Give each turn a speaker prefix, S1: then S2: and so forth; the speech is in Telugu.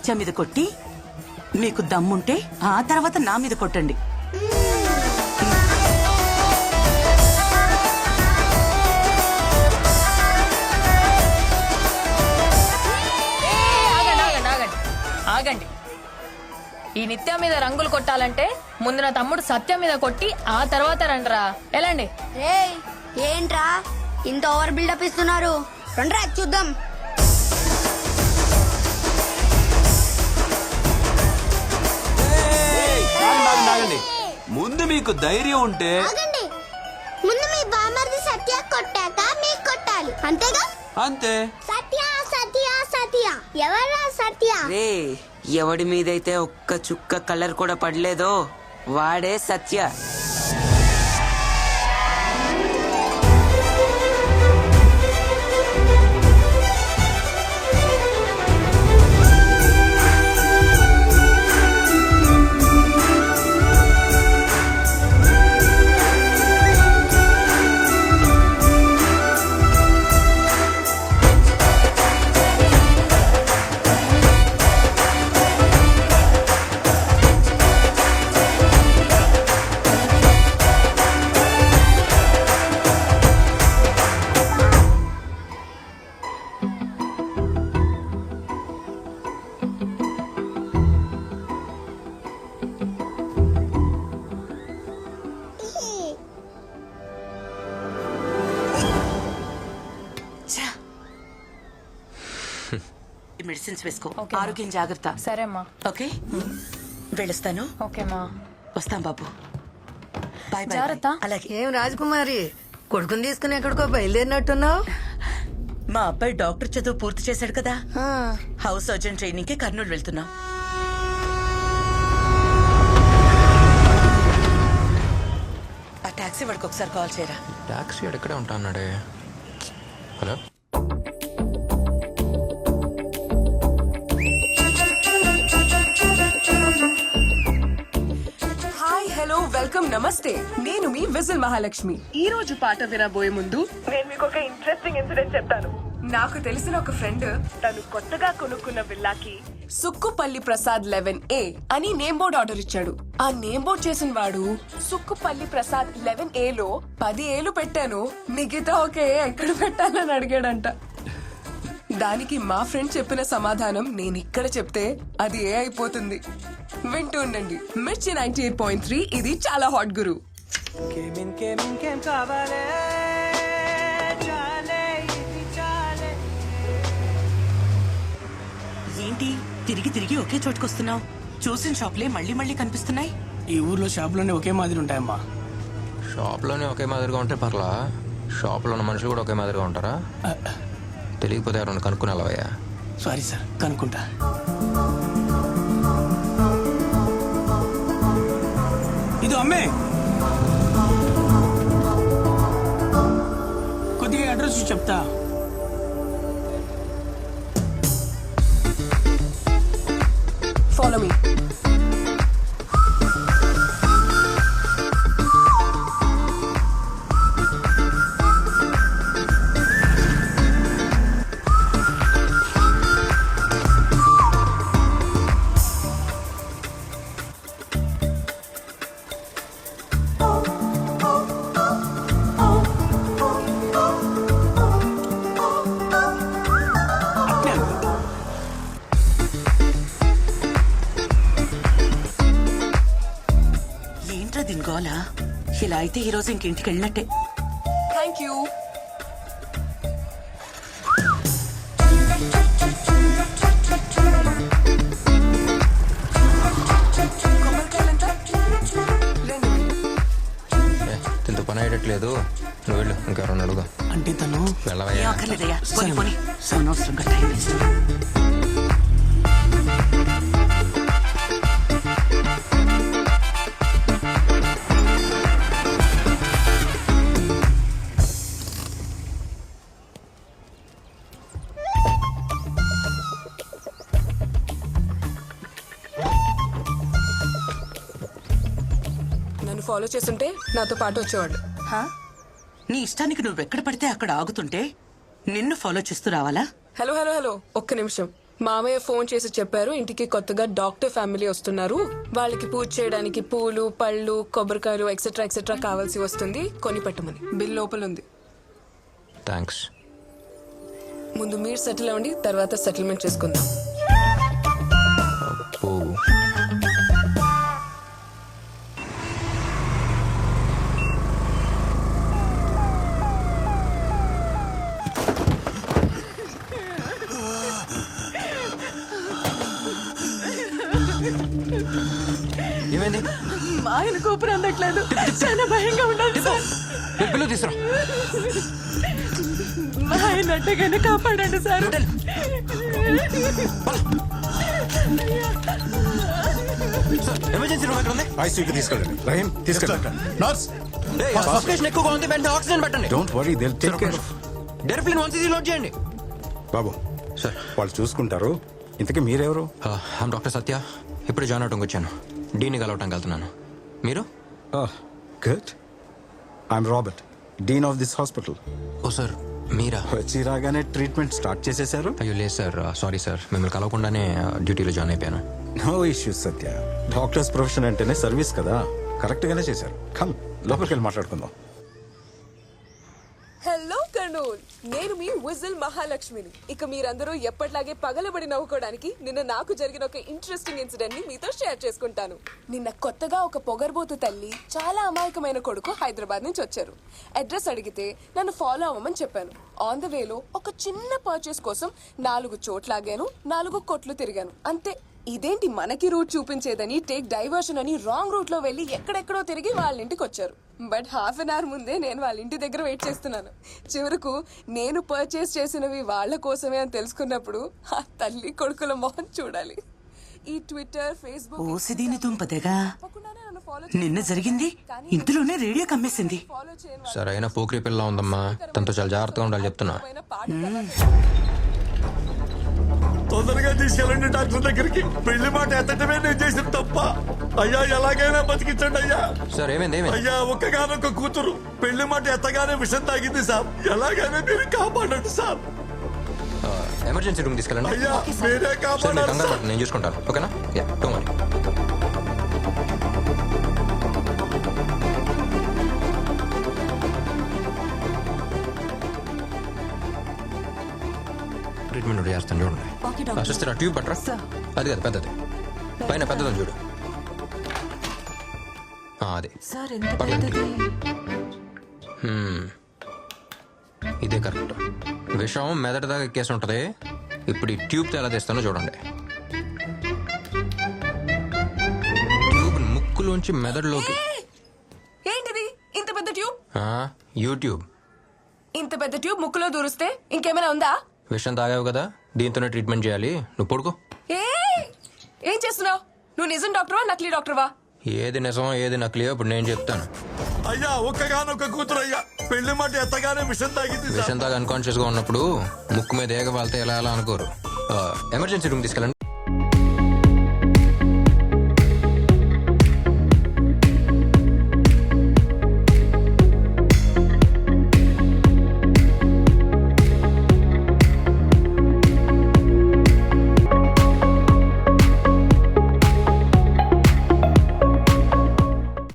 S1: సత్య మీద కొట్టి మీకు దమ్ముంటే ఆ తర్వాత నా మీద కొట్టండి.
S2: ఆగండి. ఈ నిత్య మీద రంగులు కొట్టాలంటే ముందు నా తమ్ముడు సత్య మీద కొట్టి ఆ తర్వాత రండ్రా. ఎలాండి?
S3: ఏంట్రా ఇంత ఓవర్ బిల్డప్ ఇస్తున్నారు? రండ్రా చూద్దాం.
S4: ముందు మీకు ధైర్యం ఉంటే
S3: ముందు మీ బామర్ది సత్య కొట్టాక మీకు కొట్టాలి, అంతేగా?
S4: అంతే.
S3: సత్య సత్య సత్య ఎవరా సత్య?
S5: రే, ఎవడి మీదైతే ఒక్క చుక్క కలర్ కూడా పడలేదో వాడే సత్య.
S1: మెడిసిన్స్ వేసుకో, ఆరోగ్యం జాగ్రత్త.
S2: సరే అమ్మా.
S1: ఓకే, వెళ్ళొస్తాను.
S2: ఓకేమా,
S1: వస్తాం బాబు. Bye bye.
S2: జాగ్రత్త.
S1: అలాగే.
S6: ఏం రాజకుమారి, కొడుకుని తీసుకుని ఎక్కడికో బయలుదేరినట్టున్నావు?
S1: మా అబ్బాయి డాక్టర్ చదువు పూర్తి చేశాడు కదా, హౌస్ సర్జన్ ట్రైనింగ్ కి కర్నూలు వెళ్తున్నాం. ఆ టాక్సీ వాడికి ఒకసారి కాల్ చేయరా.
S7: టాక్సీ ఎక్కడే ఉంటా అన్నాడే. హలో,
S8: హలో, వెల్కమ్, నమస్తే. నేను మీ విజిల్ మహాలక్ష్మి. ఈ రోజు పాట వినబోయే ముందు నేను మీకు ఒక ఇంట్రెస్టింగ్ ఇన్సిడెంట్ చెప్తాను. నాకు తెలిసిన ఒక ఫ్రెండ్ తను కొత్తగా కొనుక్కున్న విల్లాకి సుక్కుపల్లి ప్రసాద్ 11A అని నేమ్ బోర్డ్ ఆర్డర్ ఇచ్చాడు. ఆ నేమ్ బోర్డ్ చేసిన వాడు సుక్కుపల్లి ప్రసాద్ 11A లో 10 ఏలు పెట్టాను, మిగతా ఒక ఏ ఎక్కడ పెట్టాలని అడిగాడంట. దానికి మా ఫ్రెండ్ చెప్పిన సమాధానం నేను ఇక్కడ చెప్తే అది ఏ అయిపోతుంది. వింటూ ఉండండి మిర్చి 98.3. ఇది చాలా హాట్ గురు.
S1: ఏంటి తిరిగి తిరిగి ఒకే చోటుకొస్తున్నావు? చూసిన షాప్లే మళ్ళీ మళ్ళీ కనిపిస్తున్నాయి.
S9: ఈ ఊర్లో షాపులోనే ఒకే మాదిరి ఉంటాయమ్మా.
S7: షాప్లోనే ఒకే మాదిరిగా ఉంటే పర్లా, షాప్లో ఉన్న మనుషులు కూడా ఒకే మాదిరిగా ఉంటారా? తెలియకపోతే ఎవరైనా కనుక్కునేలావయ్యా.
S9: Sorry sir, కనుక్కుంటా. ఇది అమ్మే, కొద్దిగా అడ్రస్ చెప్తా.
S8: Follow me.
S1: ఏంట్రా దింగోలా? ఇలా అయితే ఈ రోజు ఇంకింటికి వెళ్ళినట్టే.
S8: Thank you.
S7: తింటూ పని అయ్యట్లేదు, నువ్వు వెళ్ళు, ఇంకెవరన్నా అడుగు.
S9: అంటే తను
S7: వెళ్ళవయ్యా.
S1: అక్కర్లేదయ్యా, పోనీ పోనీ, అనవసరంగా టైం వేస్ట్.
S8: నన్ను ఫాలో చేస్తుంటే నాతో పాటు వచ్చేవాడు.
S1: నీ ఇష్టానికి నువ్వెక్కడ పడితే అక్కడ ఆగుతుంటే నిన్ను ఫాలో చేస్తూ రావాలా?
S8: హలో హలో హలో, ఒక్క నిమిషం. మామయ్య ఫోన్ చేసి చెప్పారు ఇంటికి కొత్తగా డాక్టర్ ఫ్యామిలీ వస్తున్నారు, వాళ్ళకి పూజ చేయడానికి పూలు పళ్ళు కొబ్బరికాయలు ఎక్సెట్రా ఎక్సెట్రా కావాల్సి వస్తుంది, కొని పెట్టమని. బిల్ లోపల ఉంది.
S7: థ్యాంక్స్.
S8: ముందు మీరు సెటిల్ అవ్వండి, తర్వాత సెటిల్మెంట్ చేసుకుందాం.
S7: ఓ ఏమైంది?
S8: మా ఆయన కూపర్ అందట్లేదు, చాలా భయంగా ఉండాలి సార్.
S7: బిల్లు తీసురా.
S8: మా ఆయన అట్టగానే కాపాడండి సార్.
S7: ఎమర్జెన్సీ రూమ్ ఎక్కడ ఉంది?
S4: ఐసీయూకి తీసుకెళ్ళండి. రహీం తీసుకెళ్ళండి. నర్స్
S7: సఫికేషన్ ఎక్కువగా ఉంది, వెంటనే ఆక్సిజన్ పెట్టండి.
S4: Don't worry, they will take care.
S7: డెర్ఫ్లిన్ 1cc లోడ్ చేయండి.
S4: బాబు
S7: సార్,
S4: వాళ్ళు చూసుకుంటారు. ఇంతకీ మీరెవరు?
S7: I'm doctor Satya. ఇప్పుడు జాయిన్ అవడానికి వచ్చాను. డీని కలవటానికి వెళ్తున్నాను. మీరు?
S4: Good. I'm Robert, dean of this hospital.
S7: ఓ సార్, మీరా?
S4: వచ్చి రాగానే ట్రీట్మెంట్ స్టార్ట్ చేసేశారు.
S7: అయ్యో లేదు సార్, సారీ సార్, మిమ్మల్ని కలవకుండానే డ్యూటీలో జాయిన్ అయిపోయాను.
S4: నో ఇష్యూస్ సత్య. డాక్టర్స్ ప్రొఫెషన్ అంటేనే సర్వీస్ కదా, కరెక్ట్ గానే చేశారు. కమ్ లోపలికి వెళ్ళి మాట్లాడుకుందాం.
S8: హలో కర్నూల్, నేను మీ విజిల్ మహాలక్ష్మిని. ఇక మీరందరూ ఎప్పటిలాగే పగలబడి నవ్వుకోవడానికి నిన్న నాకు జరిగిన ఒక ఇంట్రెస్టింగ్ ఇన్సిడెంట్ ని మీతో షేర్ చేసుకుంటాను. నిన్న కొత్తగా ఒక పొగర్బోతు తల్లి, చాలా అమాయకమైన కొడుకు హైదరాబాద్ నుంచి వచ్చారు. అడ్రస్ అడిగితే నన్ను ఫాలో అవ్వమని చెప్పాను. ఆన్ ద వేలో ఒక చిన్న పర్చేస్ కోసం 4 చోట్లాగాను, 4 కొట్లు తిరిగాను, అంతే. ఇదేంటి మనకి రూట్ చూపించేదని టేక్ డైవర్షన్ అని రాంగ్ రూట్ లో వెళ్లి ఎక్కడెక్కడో తిరిగి వాళ్ళ ఇంటికి వచ్చారు. బట్ హాఫ్ అన్ అవర్ ముందే నేను వాళ్ళ ఇంటి దగ్గర వెయిట్ చేస్తున్నాను. చివరకు నేను పర్చేస్ చేసినవి వాళ్ళ కోసమే అని తెలుసుకున్నప్పుడు ఆ తల్లి కొడుకుల మొహం చూడాలి. ఈ ట్విట్టర్, ఫేస్బుక్
S1: ఓసిదీని దుంపదేగా
S8: తప్పకుండానే నన్ను follow
S1: నిన్న జరిగింది ఇంతలోనే రేడియో కమ్మేసింది.
S8: follow చేయని
S7: సార్, అయినా పోకిరి పిల్ల ఉందమ్మా, తనతో చాలా జాగ్రత్తగా ఉండాలి చెప్తున్నా.
S8: వాళ్ళపైన పాట
S10: తొందరగా తీసుకెళ్ళండి డాక్టర్ దగ్గరికి. పెళ్లి మాట ఎత్తటమే నేను చేసిన తప్ప. అయ్యా ఎలాగైనా బతికించండి అయ్యా.
S7: సార్ ఏమైంది? ఏమైంది?
S10: అయ్యా ఒక్కగానొక్క కూతురు పెళ్లి మాట ఎత్తగానే విషం తాగింది సార్. ఎలాగైనా మీరు కాపాడండి సార్.
S7: ఎమర్జెన్సీ రూమ్ తీసుకెళ్ళండి.
S10: అయ్యా మీరే
S7: సార్, మీరు
S10: కాపాడాలి
S7: కంగారు
S10: సార్.
S7: పడకండి, నేను చూసుకుంటాను. ఓకేనా? Yeah, don't worry. ట్రీట్మెంట్ ఒకటి చేస్తాను చూడండి. సిస్టర్, ఆ ట్యూబ్ పట్టరా. అది కాదు, పెద్దది పైన పెద్దదని చూడు. అది పట్టండి. ఇదే కరెక్ట్. విషం మెదడు దాకా ఎక్కేసి ఉంటుంది. ఇప్పుడు ఈ ట్యూబ్తో ఎలా తీస్తానో చూడండి. ట్యూబ్ ముక్కులోంచి మెదడులోకి.
S8: ఏంటిది ఇంత పెద్ద ట్యూబ్?
S7: యూట్యూబ్.
S8: ఇంత పెద్ద ట్యూబ్ ముక్కులో దూరిస్తే ఇంకేమైనా ఉందా?
S7: విషం తాగావు కదా, దీంతోనే ట్రీట్మెంట్ చేయాలి. నువ్వు పడుకో.
S8: ఏం చేస్తున్నావు? నువ్వు నిజం డాక్టర్వా నకిలీ డాక్టర్వా?
S7: ఏది నిజం ఏది నకిలీయో ఇప్పుడు నేను చెప్తాను.
S10: అయ్యా ఒక్కగానొక్క కూతురు అయ్యా పెళ్లి మాట ఎత్తగానే విషం తాగింది సార్.
S7: విషం తాగా అన్కాన్షియస్ గా ఉన్నప్పుడు ముక్కు మీద ఏగ వాళ్తే ఎలా ఎలా అనుకోరు. ఎమర్జెన్సీ రూమ్ తీసుకెళ్ళండి.